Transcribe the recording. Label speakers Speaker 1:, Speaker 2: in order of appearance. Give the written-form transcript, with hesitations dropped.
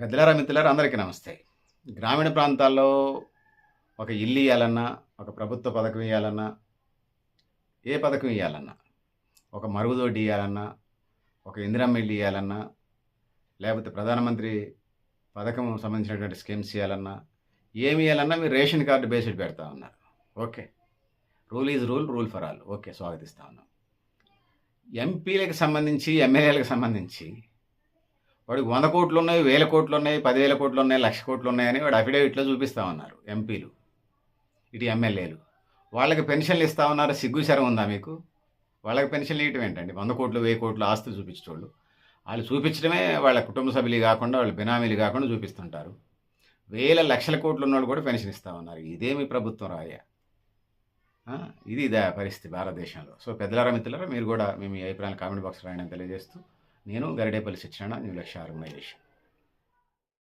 Speaker 1: పెద్దలారా, మిత్రులారా అందరికీ నమస్తే. గ్రామీణ ప్రాంతాల్లో ఒక ఇల్లు ఇయ్యాలన్నా, ఒక ప్రభుత్వ పథకం ఇయ్యాలన్నా, ఏ పథకం ఇయ్యాలన్నా, ఒక మరుగుదొడ్డి ఇయ్యాలన్నా, ఒక ఇందిరమ్మ ఇల్లు ఇయ్యాలన్నా, లేపోతే ప్రధానమంత్రి పథకం సంబంధించినటువంటి స్కీమ్స్ ఇయ్యాలన్నా, ఏమి ఇయ్యాలన్నా మీరు రేషన్ కార్డ్ బేస్డ్ పెడతా ఉన్నారు. Okay. Rule is rule, rule for all. Okay. స్వాగతిస్తా ఉన్నాం. ఎంపీలకి సంబంధించి, ఎమ్మెల్యేలకు సంబంధించి వాడికి 100 కోట్లున్నాయి, 1000 కోట్లున్నాయి, 10,000 కోట్లున్నాయి, 1,00,000 కోట్లున్నాయని వాడు అఫిడవిట్‌లో చూపిస్తా ఉన్నారు ఎంపీలు. ఇటు ఎమ్మెల్యేలు. వాళ్ళకి పెన్షన్‌లు ఇస్తా ఉన్నారు. సిగ్గు శరం ఉందా మీకు? వాళ్ళకి పెన్షన్‌లు ఇయటం ఏంటండి? 100 కోట్లు, 1000 కోట్ల ఆస్తులు చూపించేటోళ్ళు. ఆళ్ళు చూపించడమే వాళ్ళ కుటుంబ సభ్యులు గాకుండా, వాళ్ళ బినామీలు గాకుండా చూపిస్తుంటారు. వేల లక్షల కోట్లున్నోళ్ళు కూడా పెన్షన్ ఇస్తా ఉన్నారు. ఇదేమి ప్రభుత్వం రాయ్యా? ఆ! ఇది పరిస్థితి భారతదేశంలో. సో, పెద్దలారా, మిత్రులారా మీరు గూడా మీ అభిప్రాయాలను కామెంట్ బాక్స్‌లో రాయండి అని తెలియజేస్తూ, నేను గరిడేపల్లి సత్యనారాయణ, న్యూ లక్ష్య ఆర్గనైజేషన్.